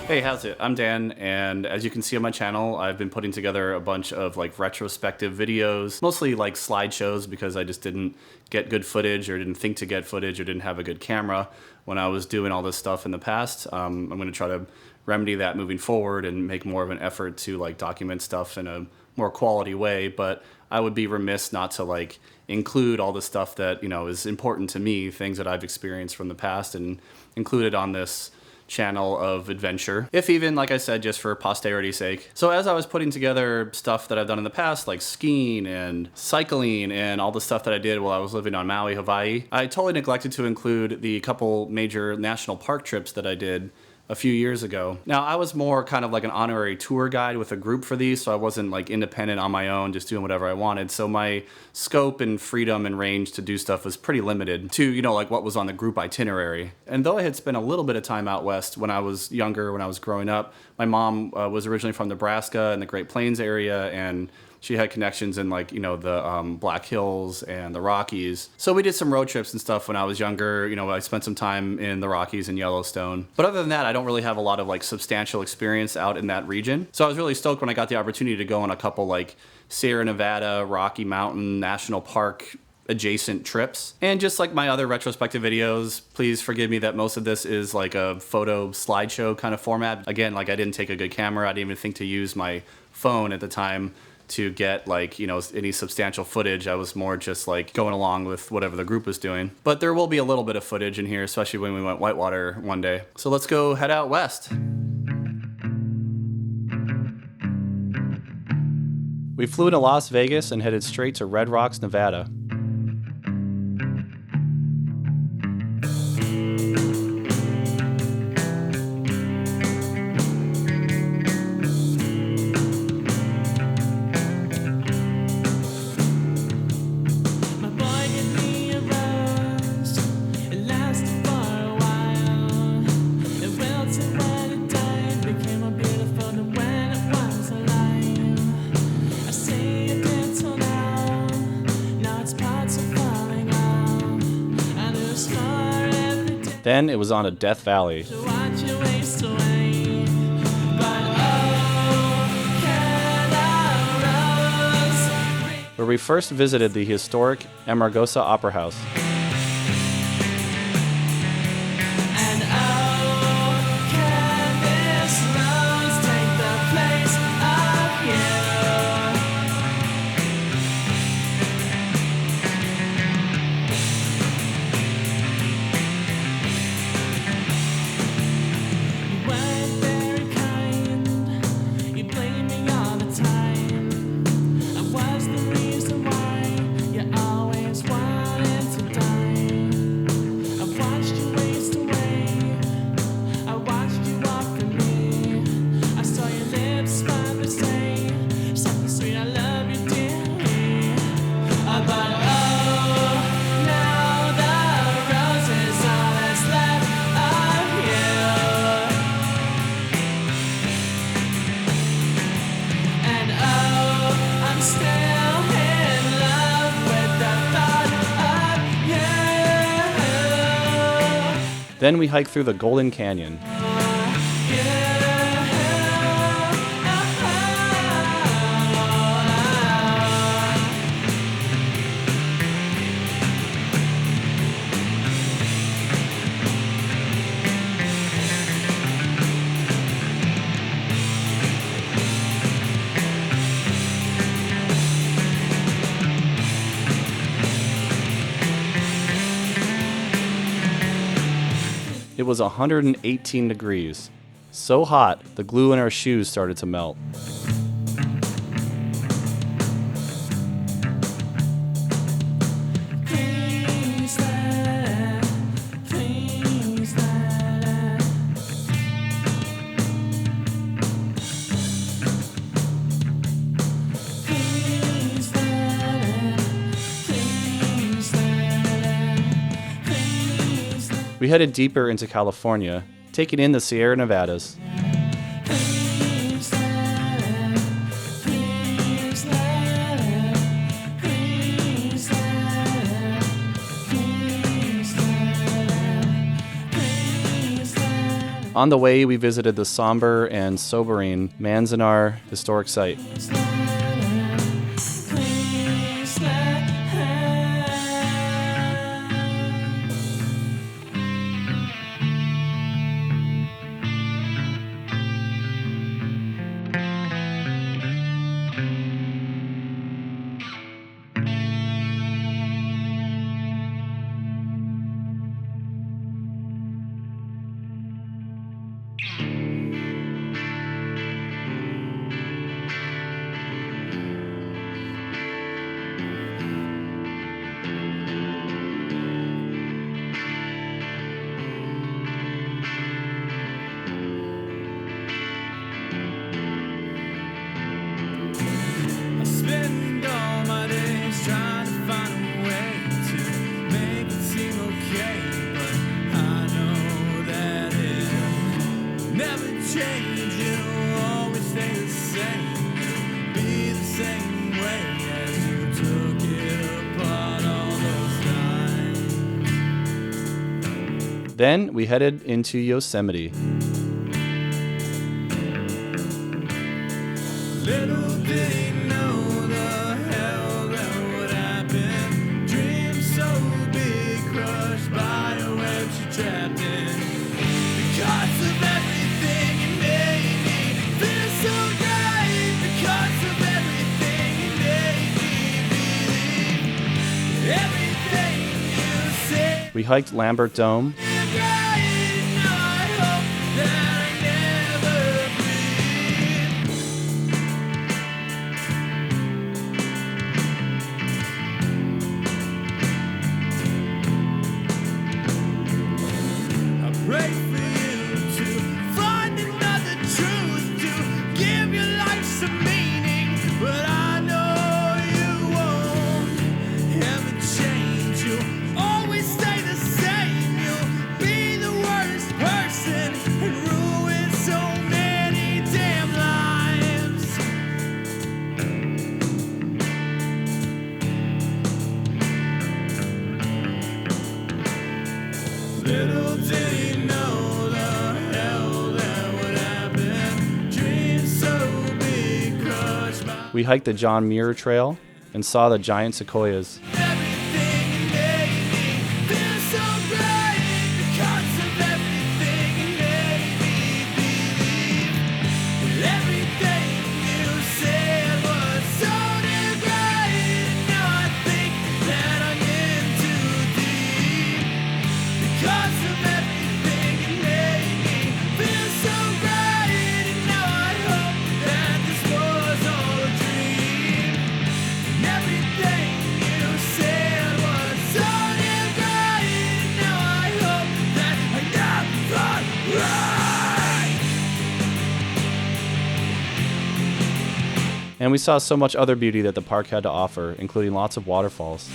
Hey, how's it? I'm Dan, and as you can see on my channel, I've been putting together a bunch of like retrospective videos, mostly like slideshows because I just didn't get good footage or didn't think to get footage or didn't have a good camera when I was doing all this stuff in the past. I'm going to try to remedy that moving forward and make more of an effort to like document stuff in a more quality way, but I would be remiss not to like include all the stuff that, you know, is important to me, things that I've experienced from the past, and include it on this channel of adventure, if even, like I said, just for posterity's sake. So as I was putting together stuff that I've done in the past, like skiing and cycling and all the stuff that I did while I was living on Maui, Hawaii, I totally neglected to include the couple major national park trips that I did a few years ago. Now, I was more kind of like an honorary tour guide with a group for these, so I wasn't like independent on my own, just doing whatever I wanted. So my scope and freedom and range to do stuff was pretty limited to, you know, like what was on the group itinerary. And though I had spent a little bit of time out west when I was younger, when I was growing up, my mom was originally from Nebraska in the Great Plains area, and she had connections in like, you know, the Black Hills and the Rockies. So we did some road trips and stuff when I was younger. You know, I spent some time in the Rockies and Yellowstone. But other than that, I don't really have a lot of like substantial experience out in that region. So I was really stoked when I got the opportunity to go on a couple like Sierra Nevada, Rocky Mountain National Park adjacent trips. And just like my other retrospective videos, please forgive me that most of this is like a photo slideshow kind of format. Again, like I didn't take a good camera. I didn't even think to use my phone at the time to get like, you know, any substantial footage. I was more just like going along with whatever the group was doing. But there will be a little bit of footage in here, especially when we went whitewater one day. So let's go head out west. We flew into Las Vegas and headed straight to Red Rocks, Nevada. Then it was on to Death Valley, where we first visited the historic Amargosa Opera House. Then we hiked through the Golden Canyon. It was 118 degrees. So hot, the glue in our shoes started to melt. We headed deeper into California, taking in the Sierra Nevadas. On the way, we visited the somber and sobering Manzanar Historic Site. Then we headed into Yosemite. Little did he know the hell that would happen. Dreams so big, crushed by a web she trapped in. Because of everything you made me feel so great. Because of everything you made me believe. Everything you said. We hiked Lambert Dome. Little did he know the hell that would happen. Dreams so big, crushed by We hiked the John Muir Trail and saw the giant sequoias. everything you made me feel so great. Because of everything you made me believe. Everything you said was so damn great. Now I think that I'm in too deep. Because of everything you made me feel so great. And now I hope that this was all a dream. And everything you said was so damn great. And now I hope that I got that right. And we saw so much other beauty that the park had to offer, including lots of waterfalls.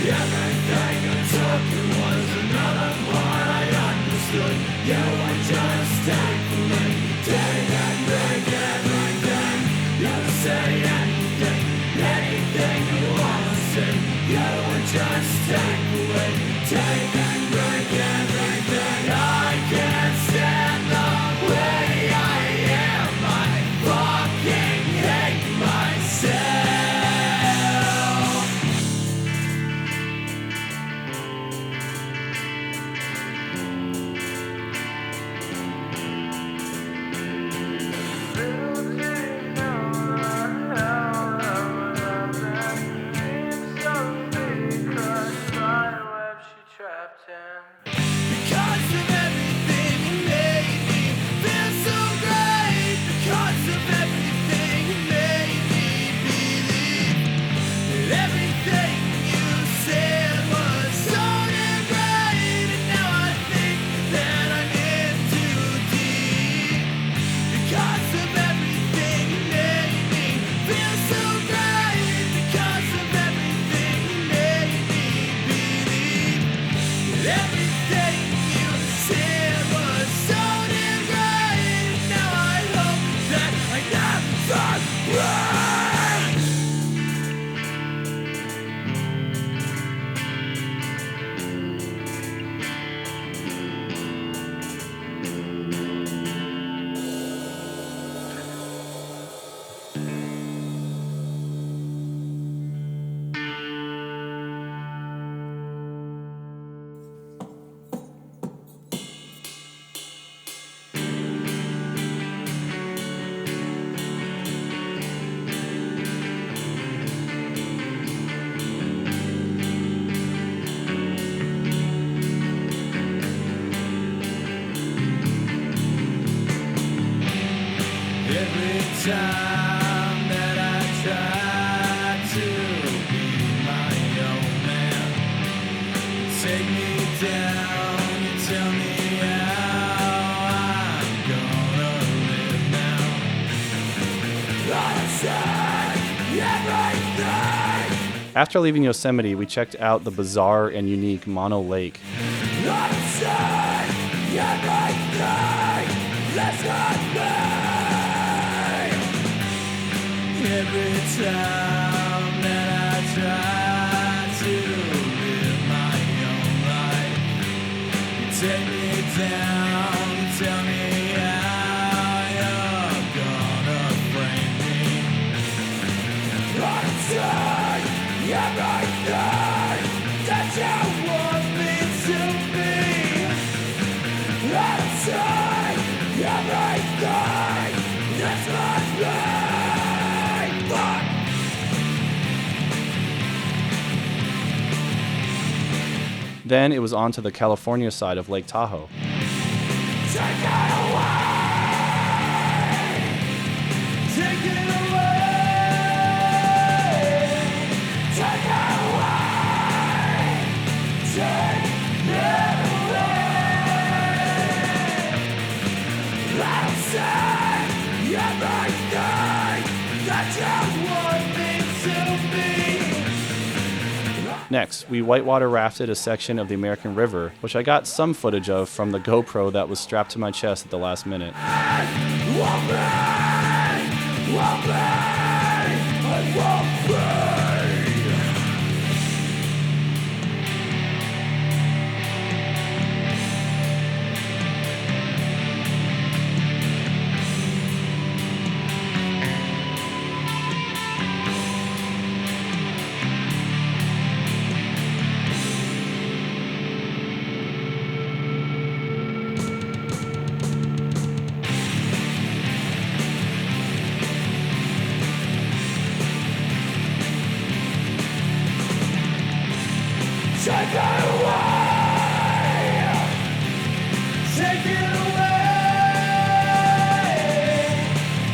Everything you took was another part I understood. You were just thankfully take and break everything. You say anything you want to say. You were just thankfully take and break everything. I can't stand the way I am. I fucking hate myself. Because time that I tried to be my own man. Take me down, you tell me how I'm gonna live now. Understand everything. After leaving Yosemite, we checked out the bizarre and unique Mono Lake. Understand everything. Let's not be. Every time that I try to live my own life, you take me down, you tell me how you're gonna frame me. Understand everything that you want me to be. Understand everything that's not me. Then it was on to the California side of Lake Tahoe. Take it away! Take it away! Take it away! Take it away! Let 'em say everything that you want me to be. Next, we whitewater rafted a section of the American River, which I got some footage of from the GoPro that was strapped to my chest at the last minute. Take it away! Take it away!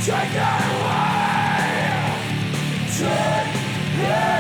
Take it away! Take it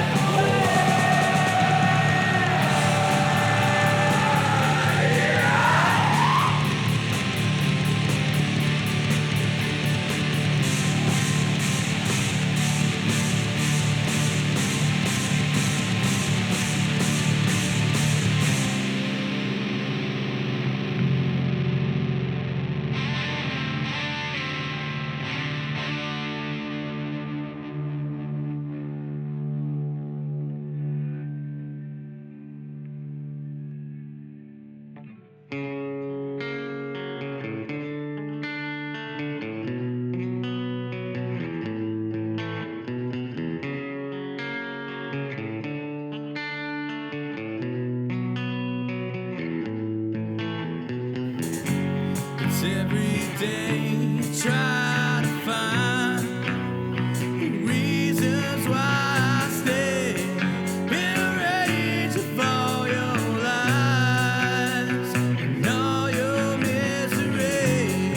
It's every day try to find reasons why I stay in a rage of all your lies and all your misery,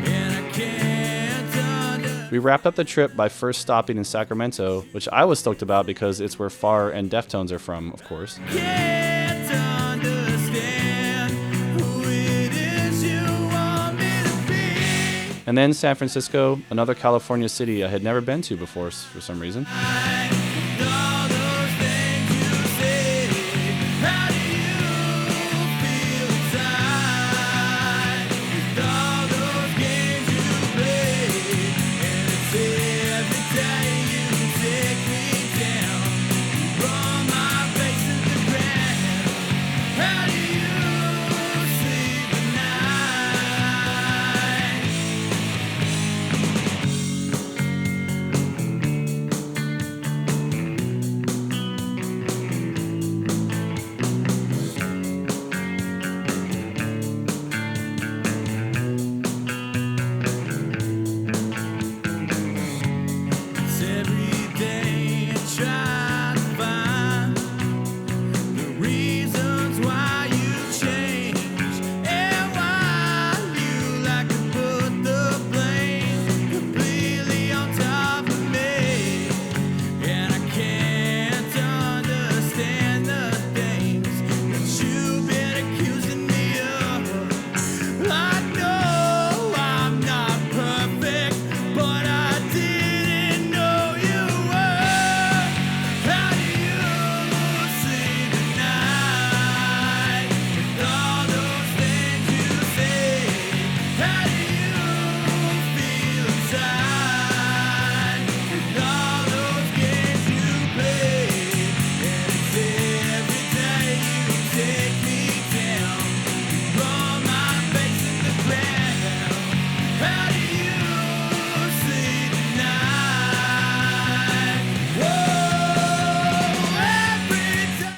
and I can't understand. We wrapped up the trip by first stopping in Sacramento, which I was stoked about because it's where Far and Deftones are from, of course. Can't understand who it is you want me to be. And then San Francisco, another California city I had never been to before for some reason. With all those things you say, how do you feel inside? With all those games you play, and it's every day you take me down, you run my face to the ground. How do you sleep at night?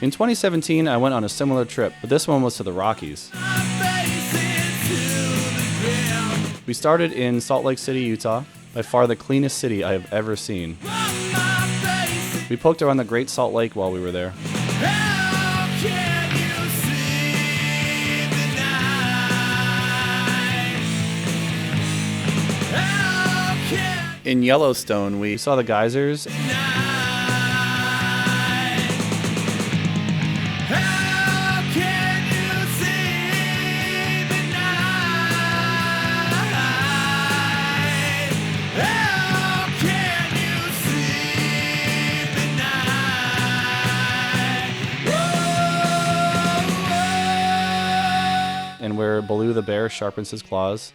In 2017, I went on a similar trip, but this one was to the Rockies. We started in Salt Lake City, Utah, by far the cleanest city I have ever seen. We poked around the Great Salt Lake while we were there. In Yellowstone, we saw the geysers. And where Baloo the bear sharpens his claws,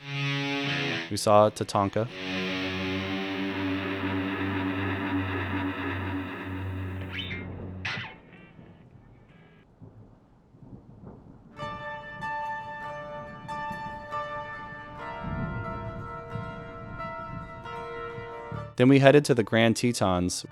we saw Teton. Then we headed to the Grand Tetons.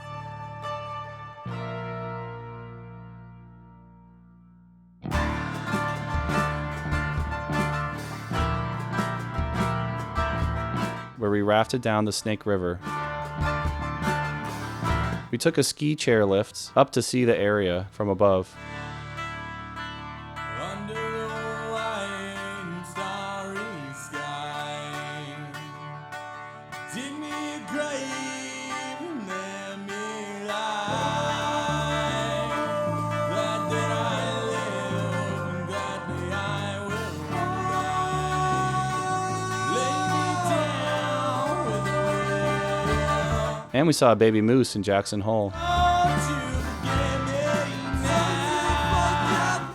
Where we rafted down the Snake River. We took a ski chair lift up to see the area from above. Under the white starry sky, dig me a grave and let me lie. Glad that I live and gladly I will die. Lay me down with a will. And we saw a baby moose in Jackson Hole.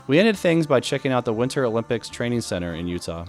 We ended things by checking out the Winter Olympics Training Center in Utah.